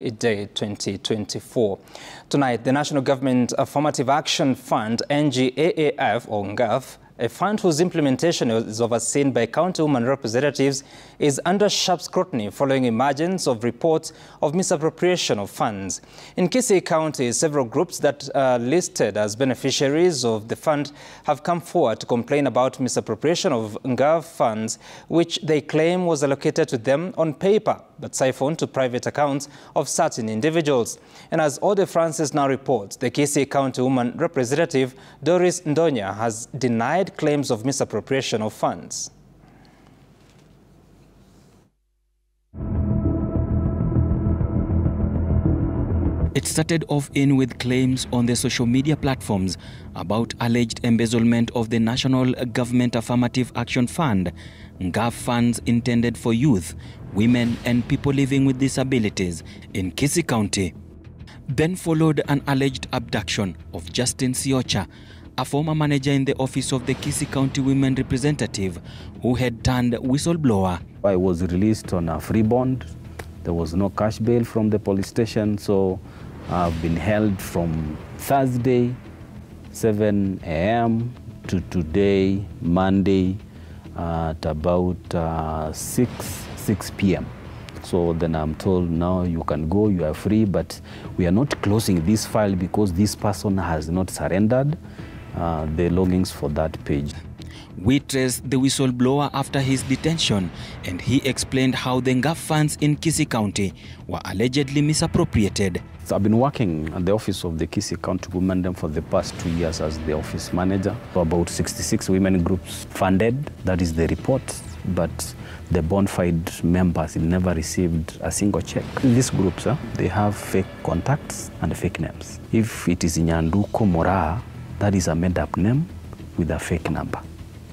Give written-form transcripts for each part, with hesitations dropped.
Day 2024. Tonight, the National Government Affirmative Action Fund, NGAAF or NGAAF, a fund whose implementation is overseen by county women representatives, is under sharp scrutiny following emergence of reports of misappropriation of funds. In Kisii County, several groups that are listed as beneficiaries of the fund have come forward to complain about misappropriation of NGAAF funds, which they claim was allocated to them on paper, but siphoned to private accounts of certain individuals. And as Ode Francis now reports, the Kisii County woman representative, Doris Ndonya, has denied claims of misappropriation of funds. It started off with claims on the social media platforms about alleged embezzlement of the National Government Affirmative Action Fund, NGAAF funds intended for youth, women and people living with disabilities in Kisii County. Then followed an alleged abduction of Justin Siocha, a former manager in the office of the Kisii County Women Representative who had turned whistleblower. I was released on a free bond. There was no cash bail from the police station, so I've been held from Thursday, 7 a.m. to today, Monday, at about 6 p.m. So then I'm told, now you can go, you are free, but we are not closing this file because this person has not surrendered the logins for that page. We traced the whistleblower after his detention, and he explained how the NGAAF funds in Kisii County were allegedly misappropriated. So I've been working at the office of the Kisii County Women for the past 2 years as the office manager. So about 66 women groups funded, that is the report, but the bona fide members never received a single check. These groups, they have fake contacts and fake names. If it is Nyanduko Moraa, that is a made-up name with a fake number.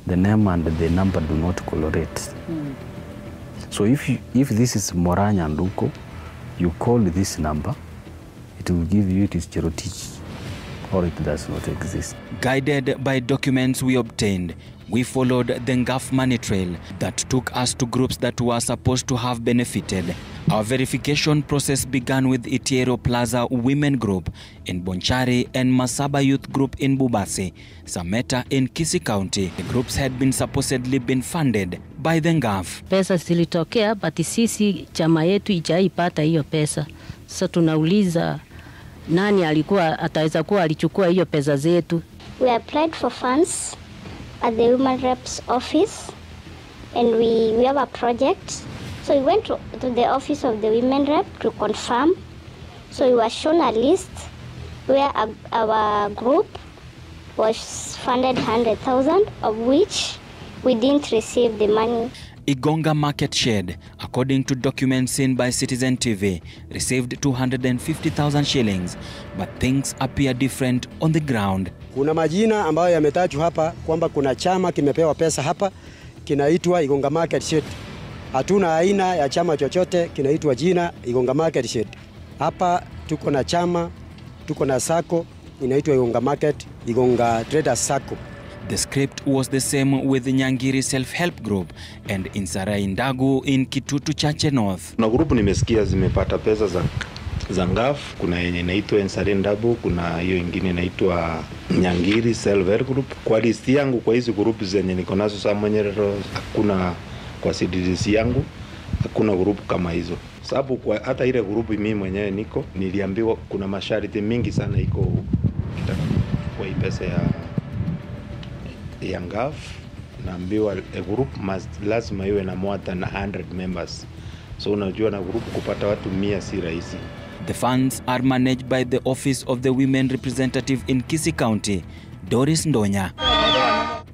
The name and the number do not correlate. So if this is Moraa Nyanduko, you call this number, it will give you it is Cherotich, or it does not exist. Guided by documents we obtained, we followed the NGAAF money trail that took us to groups that were supposed to have benefited. Our verification process began with Itiero Plaza Women Group in Bonchari and Masaba Youth Group in Bubasi, Sameta in Kisii County. The groups had been supposedly been funded by the NGAAF. Pesa zilitokea, but sisi chama yetu ijaipata hiyo pesa. Sasa tunauliza nani alikuwa ataweza kuwa alichukua hiyo pesa zetu. We applied for funds at the Women Reps office, and we have a project. So we went to the office of the Women Rep to confirm. So we were shown a list where our group was funded 100,000, of which we didn't receive the money. Igonga Market Shed, according to documents seen by Citizen TV, received 250,000 shillings, but things appear different on the ground. Kuna majina ambayo yametajwa hapa kwamba kuna chama kimepewa pesa hapa kinaitwa Igonga Market Shed. Hatuna aina ya chama chochote kinaitwa jina Igonga Market Shed. Hapa tuko na chama, tuko na sako inaitwa Igonga Market, Igonga Traders Sako. The script was the same with the Nyangiri Self-Help Group and in Sarai Ndagu in Kitutu Chache North. Na grupu nimesikia zimepata pesa za NGAAF, kuna yenye inaitwa Sarai Ndagu, kuna hiyo ingine inaitwa Nyangiri Self-Help Group. Kwa listi yangu kwa hizi grupu zenye niko nazo saa mwenyero, hakuna kwa CDDC yangu, hakuna grupu kama hizo. Sababu kwa hata ile grupu mimi mwenyewe niko, niliambiwa kuna masharti mingi sana iko kwa hii pesa ya NGAAF. Naambiwa a group lazima iwe na more than 100 members. So unajua na group kupata watu 100 si rahisi. The funds are managed by the office of the Women Representative in Kisii County, Doris Ndonya.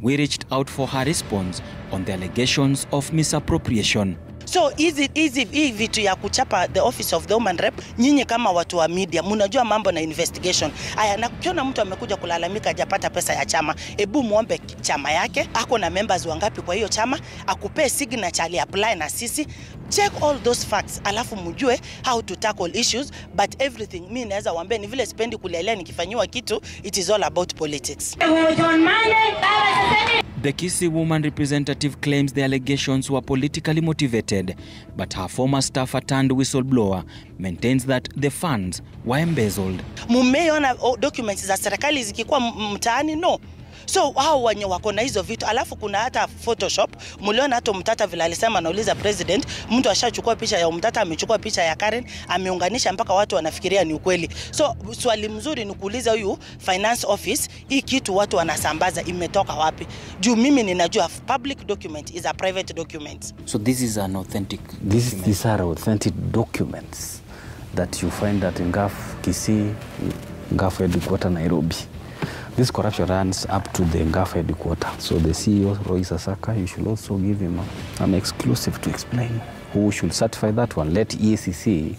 We reached out for her response on the allegations of misappropriation. So hii vitu ya kuchapa the office of the woman rep, nyinyi kama watu wa media mnajua mambo na investigation. Aya, na kukiona mtu amekuja kulalamika hajapata pesa ya chama, hebu muombe chama yake, ako na members wangapi kwa hiyo chama, akupee signature apply na sisi. Check all those facts, alafu mjue how to tackle issues, but everything mimi naweza waambia ni vile sipendi kulelea nikifanywa kitu, it is all about politics. The Kisii woman representative claims the allegations were politically motivated, but her former staffer turned whistleblower maintains that the funds were embezzled. Mumeona documents za serikali zikikuwa mtaani? No. So hao wenye wako na hizo vitu, alafu kuna hata Photoshop. Muliona hata mtata vile alisema anauliza president, mtu ashachukua picha ya mtata, amechukua picha ya Karen, ameunganisha mpaka watu wanafikiria ni ukweli. So swali mzuri ni kuuliza huyu finance office, hii kitu watu wanasambaza imetoka wapi? Juu mimi ninajua public document is a private document. So this is an authentic document. These are authentic documents that you find at NGAAF Kisii, NGAAF headquarters Nairobi. This corruption runs up to the NGAAF headquarters. So the CEO, Roy Sasaka, you should also give him an exclusive to explain who should certify that one. Let EACC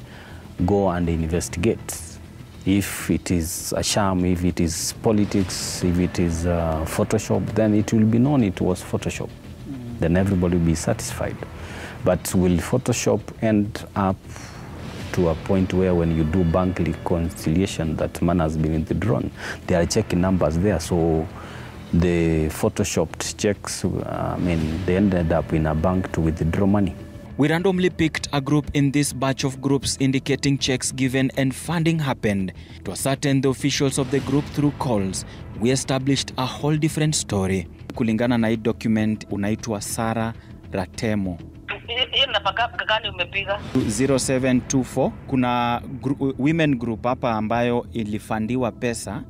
go and investigate. If it is a sham, if it is politics, if it is Photoshop, then it will be known it was Photoshop. Then everybody will be satisfied. But will Photoshop end up to a point where when you do bank reconciliation that money has been withdrawn, they are checking numbers there, so the photoshopped checks, they ended up in a bank to withdraw money. We randomly picked a group in this batch of groups indicating checks given and funding happened. To ascertain the officials of the group through calls, we established a whole different story. Kulingana na hii document unaitwa Sara Ratemo. 0724 kuna women group hapa ambayo ilifandiwa pesa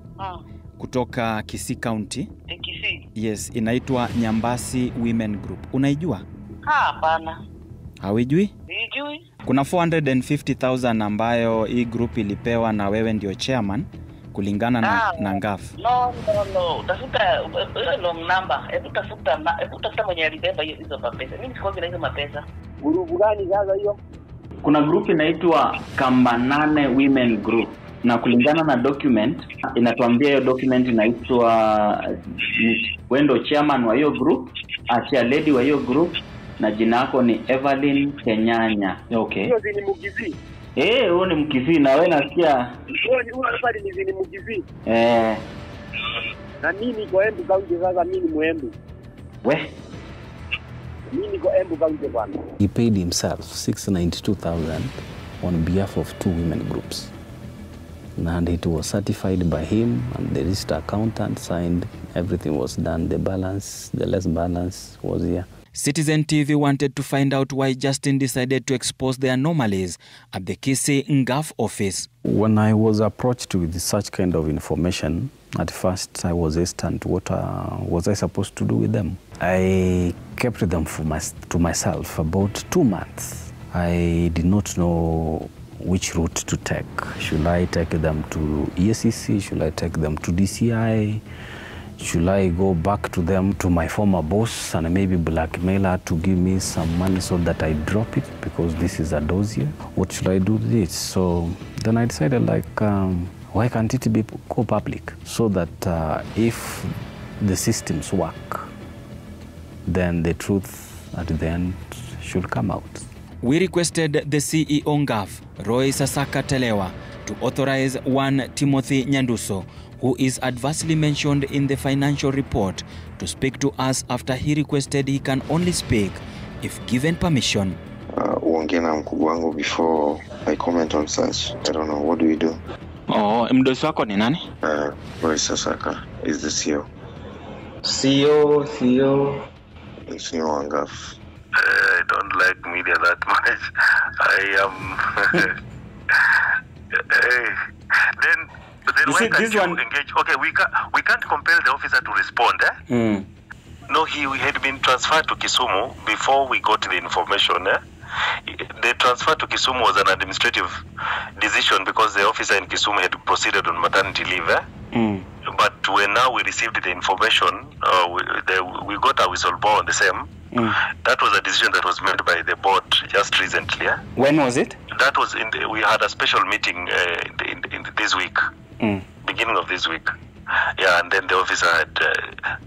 kutoka Kisii County. Kisii? Yes, inaitwa Nyambasi Women Group. Unaijua? Hapana. Hauijui? Sijui. Kuna 450,000 ambayo hii group ilipewa na wewe ndio chairman kulingana na NGAAF. No. Tafuta no number. Hebu tafuta mwenye alibeba hizo pesa. Mimi sikogi na hizo mapesa. Group gani sasa hiyo? Kuna group inaitwa Kambanane Women Group. Na kulingana na document inatuambia hiyo document inaitwa wendo chairman wa hiyo group, acha lady wa hiyo group na jina lako ni Evelyn Kenyanya. Okay. Hiyo ni Mkisii. Huyo ni Mkisii na wewe nasikia. Huyo hapa ni Mkisii. Na mimi niko Embu County sasa, mimi ni Mwembu. Mimi niko Embu County bwana. He paid himself 692,000 on behalf of 2 women groups. And it was certified by him, and the registered accountant signed. Everything was done. The balance, the less balance was here. Citizen TV wanted to find out why Justin decided to expose the anomalies at the Kisii NGAAF office. When I was approached with such kind of information, at first I was hesitant. What was I supposed to do with them? I kept them to myself about 2 months. I did not know which route to take. Should I take them to EACC? Should I take them to DCI? Should I go back to them, to my former boss, and maybe blackmail her to give me some money so that I drop it, because this is a dossier? What should I do with this? So then I decided, why can't it go public? So that if the systems work, then the truth at the end should come out. We requested the CEO NGAAF, Roy Sasaka Telewa, to authorize one Timothy Nyanduso, who is adversely mentioned in the financial report, to speak to us after he requested he can only speak if given permission. Uongea na mkubwa wangu before I comment on such. I don't know, what do we do? Mdosi wako ni nani? Roy Sasaka is the CEO. CEO. The CEO of NGAAF. I don't like media that much. I am. Then why can't you engage? Okay, we can't compel the officer to respond. No, he had been transferred to Kisumu before we got the information. The transfer to Kisumu was an administrative decision because the officer in Kisumu had proceeded on maternity leave. But when now we received the information, we got a whistleblower on the same. That was a decision that was made by the board just recently. When was it? That was we had a special meeting in this week, beginning of this week. Yeah, and then the officer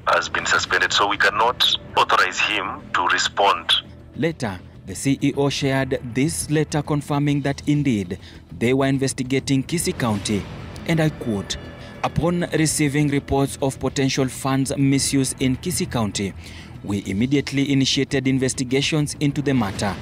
has been suspended, so we cannot authorize him to respond. Later, the CEO shared this letter confirming that indeed they were investigating Kisii County, and I quote, Upon receiving reports of potential funds misuse in Kisii County, we immediately initiated investigations into the matter.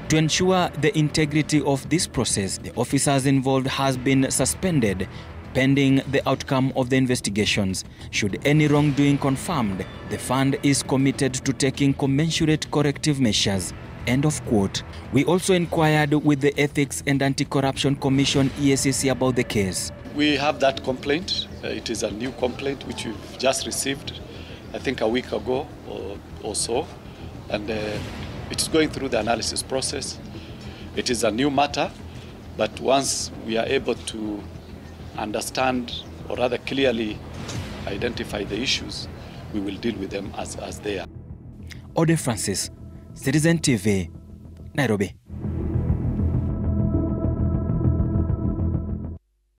To ensure the integrity of this process, the officers involved has been suspended pending the outcome of the investigations. Should any wrongdoing confirmed, the fund is committed to taking commensurate corrective measures. End of quote. We also inquired with the Ethics and Anti-Corruption Commission EACC about the case. We have that complaint. It is a new complaint which we've just received, I think a week ago or so. And it is going through the analysis process. It is a new matter, but once we are able to understand or rather clearly identify the issues, we will deal with them as they are. Ode Francis, Citizen TV, Nairobi.